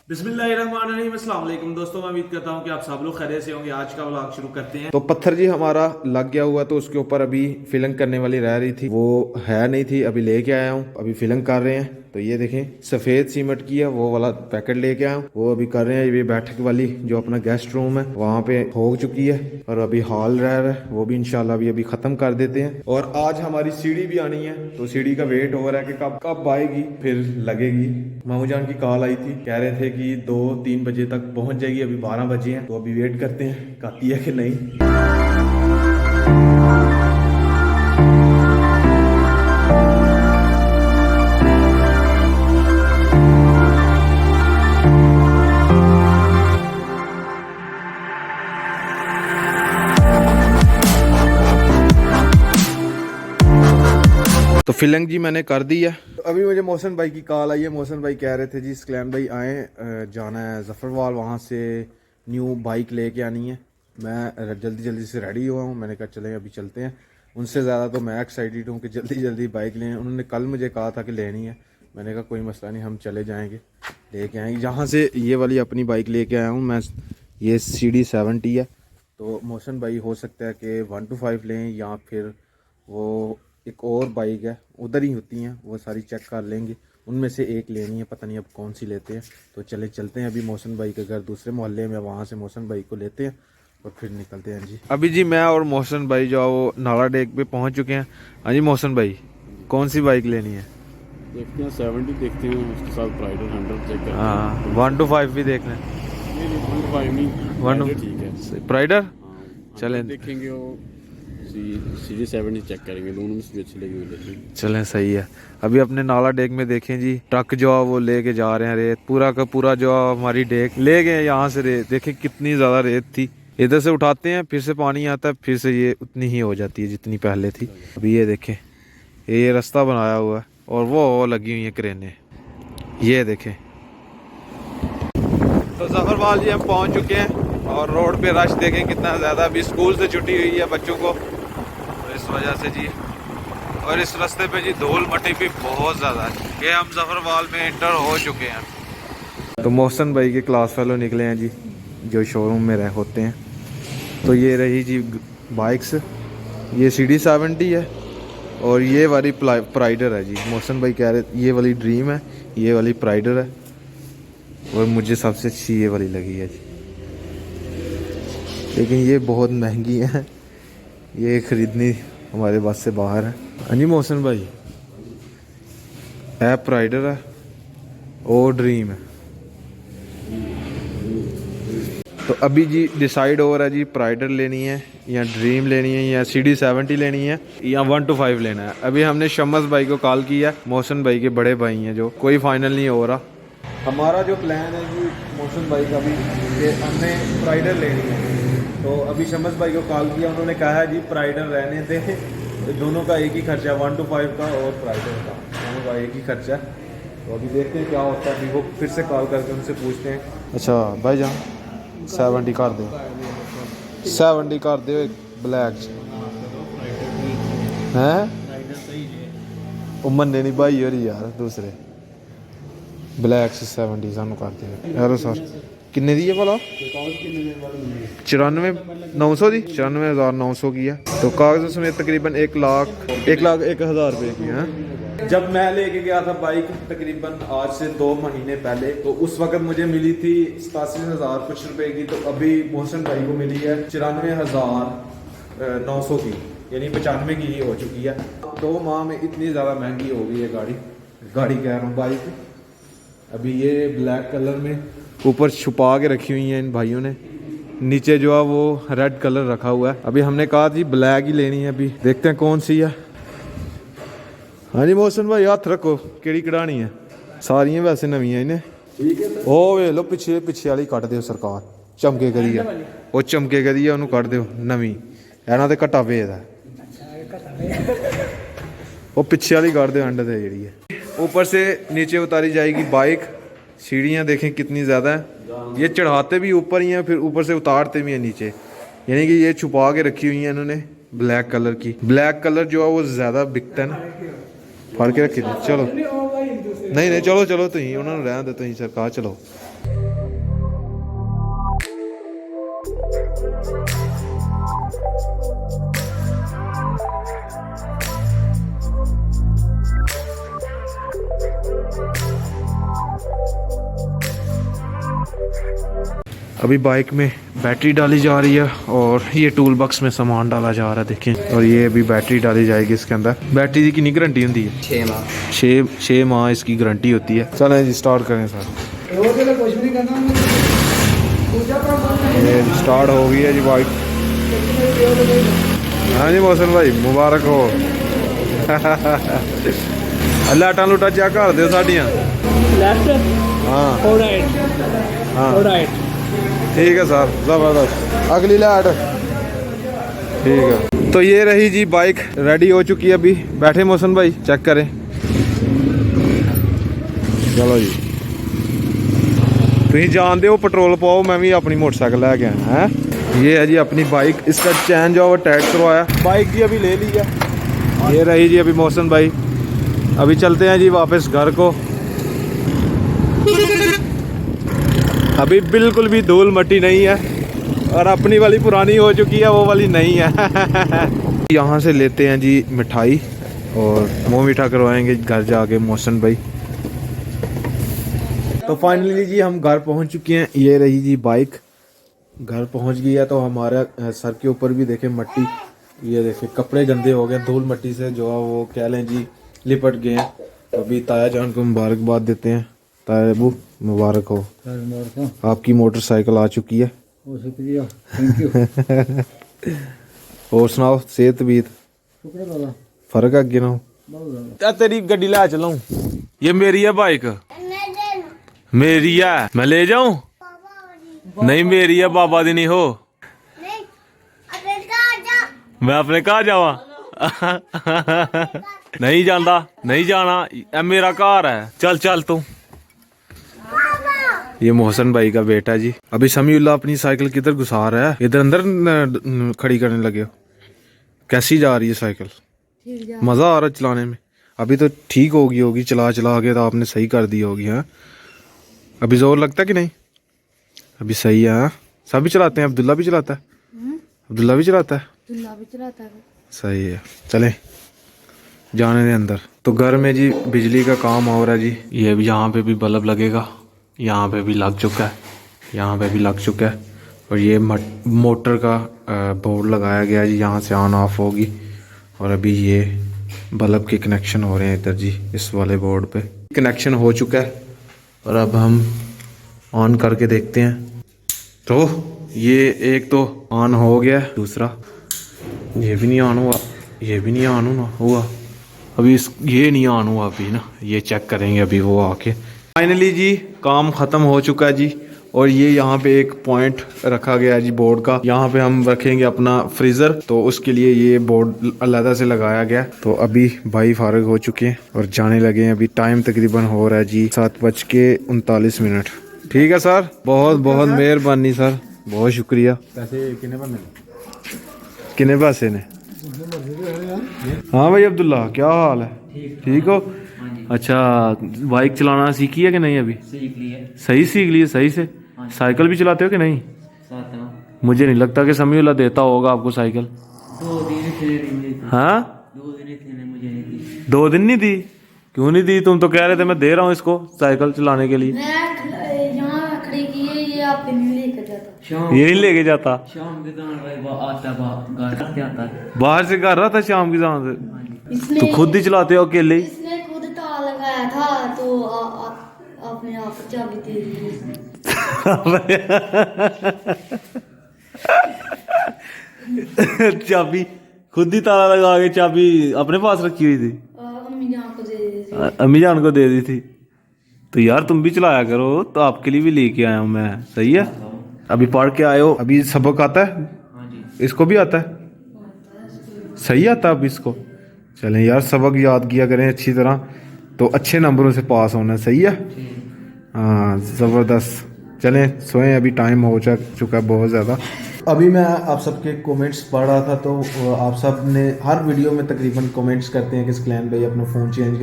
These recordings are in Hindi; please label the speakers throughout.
Speaker 1: बिस्मिल्लाहिर्रहमानिर्रहीम, अस्सलाम वालेकुम दोस्तों। मैं उम्मीद करता हूँ कि आप सब लोग खैरियत से होंगे। आज का व्लॉग शुरू करते हैं। तो पत्थर जी हमारा लग गया हुआ, तो उसके ऊपर अभी फिलिंग करने वाली रह रही थी, वो है नहीं थी, अभी लेके आया हूँ, अभी फिलिंग कर रहे हैं। तो ये देखें सफ़ेद सीमेंट की है, वो वाला पैकेट लेके आया हूँ, वो अभी कर रहे हैं। ये बैठक वाली जो अपना गेस्ट रूम है वहाँ पे हो चुकी है, और अभी हॉल रह रहा है, वो भी इंशाल्लाह अभी ख़त्म कर देते हैं। और आज हमारी सीढ़ी भी आनी है, तो सीढ़ी का वेट हो रहा है कि कब कब आएगी, फिर लगेगी। मामू जान की कॉल आई थी, कह रहे थे कि 2-3 बजे तक पहुंच जाएगी, अभी 12 बजे हैं, तो अभी वेट करते हैं आती है कि नहीं। तो फिलिंग जी मैंने कर दी है। तो अभी मुझे मोहसिन भाई की कॉल आई है। मोहसिन भाई कह रहे थे जी सलैम भाई आए, जाना है जफरवाल, वहाँ से न्यू बाइक लेके आनी है। मैं जल्दी जल्दी से रेडी हुआ हूँ, मैंने कहा चलें अभी चलते हैं। उनसे ज़्यादा तो मैं एक्साइटेड हूँ कि जल्दी जल्दी बाइक लें। उन्होंने कल मुझे कहा था कि लेनी है, मैंने कहा कोई मसला नहीं, हम चले जाएँगे, लेके आएँगे। जहाँ से ये वाली अपनी बाइक लेके आया हूँ मैं, ये CD70 है। तो मोहसिन भाई हो सकता है कि 1 to 5 लें, या फिर वो एक और बाइक है उधर ही होती हैं, वो सारी चेक कर लेंगे, उनमें से एक लेनी है, पता नहीं अब कौन सी लेते हैं। तो चलते हैं अभी मोहसिन भाई के घर दूसरे मोहल्ले में, वहाँ से मोहसिन भाई को लेते हैं और फिर निकलते हैं जी। अभी जी मैं और मोहसिन भाई जो है वो नाला डेक पे पहुँच चुके हैं। हाँ जी मोहसिन भाई, कौन सी बाइक लेनी है?
Speaker 2: देखते हैं 70 देखते हैं, उसके साथ प्राइडर 100 चेक करते हैं।
Speaker 1: हाँ 1 to 5 भी देख लें।
Speaker 2: 1 to 5 नहीं,
Speaker 1: 1
Speaker 2: प्राइडर ठीक है।
Speaker 1: प्राइडर
Speaker 2: हाँ,
Speaker 1: चलें,
Speaker 2: देखेंगे वो CD70 चेक करेंगे, दोनों में से अच्छी लगी वो लेंगे।
Speaker 1: चलें सही है। अभी अपने नाला डेक में देखें जी, ट्रक जो है वो लेके जा रहे हैं रेत, पूरा का पूरा जो है हमारी डेक ले गए यहाँ से रेत। देखें कितनी ज़्यादा रेत थी, इधर से उठाते हैं, फिर से पानी आता है, फिर से ये उतनी ही हो जाती है जितनी पहले थी। अभी ये देखें, ये रास्ता बनाया हुआ है और वो लगी हुई है क्रेनें, ये देखें। तो जफरवाल जी हम पहुँच चुके हैं, और रोड पे रश देखें कितना ज़्यादा। अभी स्कूल से छुट्टी हुई है बच्चों को, तो इस वजह से जी। और इस रास्ते पे जी धूल मट्टी भी बहुत ज़्यादा है। ये हम जफरवाल में इंटर हो चुके हैं। तो मोहसिन भाई के क्लास फेलो निकले हैं जी, जो शोरूम में रह होते हैं। तो ये रही जी बाइक्स, ये CD70 है, और ये वाली प्राइडर है जी। मोहसिन भाई कह रहे ये वाली ड्रीम है, ये वाली प्राइडर है, और मुझे सबसे अच्छी ये वाली लगी है जी, लेकिन ये बहुत महंगी है, ये ख़रीदनी हमारे बस से बाहर है। हाँ जी मोहसिन भाई, ऐप राइडर है और ड्रीम है। तो अभी जी डिसाइड हो रहा है जी, प्राइडर लेनी है या ड्रीम लेनी है या CD70 लेनी है या 1 to 5 लेना है। अभी हमने शम्स भाई को कॉल किया, मोहसिन भाई के बड़े भाई हैं, जो कोई फाइनल नहीं हो रहा। हमारा जो प्लान है जी मोहसिन भाई का भी, कि हमने प्राइडर लेनी है। तो अभी शम्स भाई को कॉल किया, उन्होंने कहा है जी प्राइडर रहने दे, दोनों का एक ही खर्चा है, 1 to 5 का और प्राइडर का, दोनों का एक ही खर्चा है। तो अभी देखते हैं क्या होता है, अभी वो फिर से कॉल करके उनसे पूछते हैं। अच्छा भाई जान 70 कर दो, 70 कर दो ब्लैक हैं, वो मन्ने नहीं भाई हो रही यार, दूसरे ब्लैक से 70 सानू कर दो। हेलो सर, किन्ने दी है भला? 94,900 दी, 94,900 की है। तो कागज़ों समेत तकरीबन 1,01,000 रुपये की है। जब मैं लेके गया था बाइक तकरीबन आज से 2 महीने पहले, तो उस वक्त मुझे मिली थी 87,000 कुछ रुपए की। तो अभी मोहसिन भाई को मिली है 94,900 की, यानी 95 की ही हो चुकी है। 2 माह में इतनी ज़्यादा महंगी हो गई है गाड़ी कह रहा हूँ बाइक। अभी ये ब्लैक कलर में ऊपर छुपा के रखी हुई हैं इन भाइयों ने, नीचे जो है वो रेड कलर रखा हुआ है। अभी हमने कहा थी ब्लैक ही लेनी है, अभी देखते हैं कौन सी है। हाँ जी मोहसिन भाई हाथ रखो, केड़ी कढ़ानी है? सारियां वैसे नवी हैं इन्हें, ओ वे लो पिछे वाली कट दो सरकार, चमके करिए, वो चमके करिए उन्होंने कट दो नवी, इन्हों तो घट्टा भेद है, वो पिछे वाली कट दो एंड से जी है। ऊपर से नीचे उतारी जाएगी बाइक, सीढ़ियाँ देखें कितनी ज़्यादा है, ये चढ़ाते भी ऊपर ही हैं, फिर ऊपर से उतारते भी हैं नीचे, यानी कि ये छुपा के रखी हुई हैं इन्होंने ब्लैक कलर की। ब्लैक कलर जो है वो ज़्यादा बिकता है ना, फाड़ के रखी थी। चलो नहीं चलो तुम उन्होंने रहने दो, तुम सरकार चलो। अभी बाइक में बैटरी डाली जा रही है और ये टूल बॉक्स में सामान डाला जा रहा है, देखें। और ये अभी बैटरी डाली जाएगी इसके अंदर। बैटरी की कितनी गारंटी होती है?
Speaker 3: 6 माह।
Speaker 1: 6 माह इसकी गारंटी होती है। चलें जी स्टार्ट करें सर। ये स्टार्ट हो गई है जी बाइक। हाँ जी मोहसिन भाई मुबारक हो। लाटा लूटा चेक कर दो साड़ियाँ। हाँ हाँ ठीक है सर, ज़बरदस्त। अगली लाइट ठीक है। तो ये रही जी बाइक रेडी हो चुकी है। अभी बैठे मोहसिन भाई चेक करें। चलो जी तुम जानते हो पेट्रोल पाओ, मैं भी अपनी मोटरसाइकिल लैके आया है। ये है जी अपनी बाइक, इसका चेंज ओवर टाइट करवाया। बाइक जी अभी ले ली है। ये रही जी अभी मोहसिन भाई। अभी चलते हैं जी वापस घर को। अभी बिल्कुल भी धूल मट्टी नहीं है और अपनी वाली पुरानी हो चुकी है, वो वाली नहीं है। यहाँ से लेते हैं जी मिठाई और मुँह मीठा करवाएंगे घर जाके मोहसिन भाई। तो फाइनली जी हम घर पहुँच चुके हैं। ये रही जी बाइक, घर पहुँच गई है। तो हमारे सर के ऊपर भी देखें मट्टी, ये देखें कपड़े गंदे हो गए धूल मट्टी से, जो है वो कह लें जी लिपट गए हैं। तो अभी ताया जान को मुबारकबाद देते हैं। ताया अबू मुबारक हो, आपकी मोटरसाइकिल आ चुकी है।
Speaker 3: शुक्रिया, थैंक यू।
Speaker 1: और सुनाओ सेहत बीत फर्क है अगे ना? तेरी गड्डी ला चलाऊं? ये मेरी है बाइक, मेरी है, मैं ले जाऊं? नहीं मेरी है, बाबा दी नहीं हो। मैं अपने घर जावा? नहीं जाना, नहीं जाना, ए मेरा घर है। चल चल तू। ये मोहसिन भाई का बेटा जी। अभी समीउल्लाह अपनी साइकिल किधर घुसा रहा है? इधर अंदर खड़ी करने लगे हो। कैसी जा रही है साइकिल? मजा आ रहा है चलाने में? अभी तो ठीक होगी चला चला के तो आपने सही कर दी होगी। हाँ अभी जोर लगता है कि नहीं? अभी सही है। हाँ सभी चलाते हैं, अब्दुल्ला भी चलाता है। अब्दुल्ला भी चलाता है, सही है। चलें जाने दे अंदर। तो घर में जी बिजली का काम हो रहा है जी। ये भी यहाँ पे भी बल्ब लगेगा, यहाँ पे भी लग चुका है, यहाँ पे भी लग चुका है। और ये मोटर का बोर्ड लगाया गया जी, यहाँ से ऑन ऑफ होगी। और अभी ये बल्ब के कनेक्शन हो रहे हैं इधर जी, इस वाले बोर्ड पे कनेक्शन हो चुका है। और अब हम ऑन करके देखते हैं। तो ये एक तो ऑन हो गया, दूसरा ये भी नहीं ऑन हुआ, ये भी नहीं ऑन हुआ अभी ये नहीं ऑन हुआ अभी ना, ये चेक करेंगे अभी वो आके। फाइनली जी काम ख़त्म हो चुका है जी। और ये यहाँ पे एक पॉइंट रखा गया है जी बोर्ड का, यहाँ पे हम रखेंगे अपना फ्रीज़र। तो उसके लिए ये बोर्ड अलग से लगाया गया। तो अभी भाई फारिग हो चुके हैं और जाने लगे हैं। अभी टाइम तकरीबन हो रहा है जी 7:39। ठीक है सर, बहुत बहुत मेहरबानी सर, बहुत शुक्रिया। पैसे कितने पैसे ने? हाँ भाई अब्दुल्ला क्या हाल है? ठीक हो? अच्छा बाइक चलाना सीखी है कि नहीं? अभी सीख ली है। सही सीख ली है? सही से? साइकिल भी चलाते हो कि नहीं? मुझे नहीं लगता कि समीउल्लाह देता होगा आपको साइकिल।
Speaker 3: 2 दिन थे।
Speaker 1: हाँ
Speaker 3: 2 दिन थे, मुझे नहीं दी।
Speaker 1: 2 दिन नहीं दी? क्यों नहीं दी? तुम तो कह रहे थे मैं दे रहा हूँ इसको साइकिल चलाने के लिए।
Speaker 4: यहाँ खड़ी की है, ये आपके नहीं लेकर जाता।
Speaker 1: ये नहीं लेके जाता?
Speaker 3: शाम के आता है,
Speaker 1: बाहर से कर रहा था शाम की जहाँ से। तो खुद ही चलाते हो अकेले ही?
Speaker 4: इसने खुद ताला लगाया था तो अपने आप चाबी दे दी।
Speaker 1: चाबी खुद ही ताला लगा के चाबी अपने पास रखी हुई थी?
Speaker 4: अम्मी जान को दे दी थी।
Speaker 1: अम्मी जान को दे दी थी? तो यार तुम भी चलाया करो, तो आपके लिए भी लेके आया हूँ मैं। सही है। अभी पढ़ के आए हो, अभी सबक आता है? इसको भी आता है? सही आता है अभी इसको? चलें यार सबक याद किया करें अच्छी तरह, तो अच्छे नंबरों से पास होना। सही है। हाँ ज़बरदस्त। चलें सोएं, अभी टाइम हो चुका है बहुत ज़्यादा। अभी मैं आप सबके कमेंट्स पढ़ रहा था, तो आप सब ने हर वीडियो में तकरीबन कमेंट्स करते हैं कि स्कलैन भाई अपना फ़ोन चेंज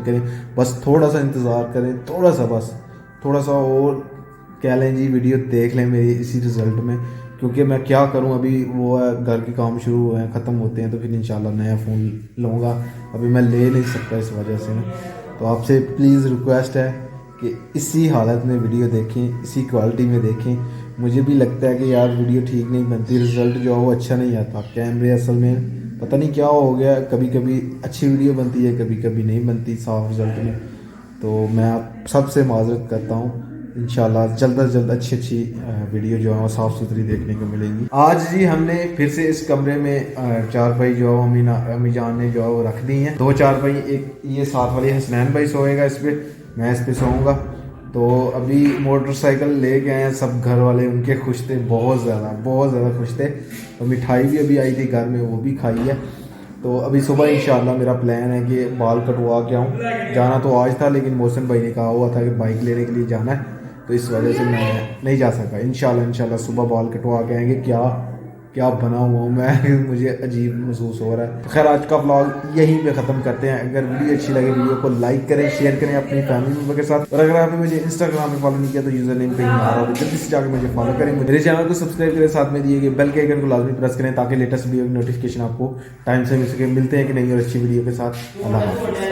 Speaker 1: करें। बस थोड़ा सा इंतज़ार करें, थोड़ा सा और कह लें जी, वीडियो देख लें मेरी इसी रिज़ल्ट में। क्योंकि मैं क्या करूं, अभी वो है घर के काम शुरू हुए हैं, ख़त्म होते हैं तो फिर इंशाल्लाह नया फ़ोन लूँगा। अभी मैं ले नहीं सकता इस वजह से ना। तो आपसे प्लीज़ रिक्वेस्ट है कि इसी हालत में वीडियो देखें, इसी क्वालिटी में देखें। मुझे भी लगता है कि यार वीडियो ठीक नहीं बनती, रिज़ल्ट जो है वो अच्छा नहीं आता। कैमरे असल में पता नहीं क्या हो गया, कभी कभी अच्छी वीडियो बनती है, कभी कभी नहीं बनती साफ रिज़ल्ट में। तो मैं आप सबसे माजरत करता हूँ। इंशाल्लाह जल्द से जल्द अच्छी वीडियो जो है वो साफ़ सुथरी देखने को मिलेंगी। आज जी हमने फिर से इस कमरे में चारपाई जो है अम्मी जान ने जो है वो रख दी हैं। 2 चारपाई, एक ये साथ वाली हसनैन भाई सोएगा इस पर, मैं इस पर सोऊंगा। तो अभी मोटरसाइकिल ले गए हैं सब घर वाले, उनके खुश थे, बहुत ज़्यादा खुश थे। और मिठाई भी अभी आई थी घर में, वो भी खाई है। तो अभी सुबह इंशाल्लाह मेरा प्लान है कि बाल कटवा के आऊँ। जाना तो आज था लेकिन मोहसिन भाई ने कहा हुआ था कि बाइक लेने के लिए जाना है, तो इस वजह से मैं नहीं जा सका। इंशाल्लाह सुबह बाल कटवा के आएंगे। क्या बना हुआ हूँ मैं मुझे अजीब महसूस हो रहा है। तो खैर आज का व्लॉग यहीं पे ख़त्म करते हैं। अगर वीडियो अच्छी लगे वीडियो को लाइक करें, शेयर करें अपनी फैमिली मेम्बर के साथ। और अगर आपने मुझे इंस्टाग्राम पे फॉलो नहीं किया तो यूज़र नेम कहीं आ रहा हो, जल्दी से जाकर मुझे फॉलो करें। मेरे चैनल को सब्सक्राइब करें, साथ में दिए गए बेल के आइकन को लाजमी प्रेस करें ताकि लेटेस्ट वीडियो की नोटिफिकेशन आपको टाइम से मिल सके। मिलते हैं कि नई और अच्छी वीडियो के साथ। अल्लाह हाफ़िज़।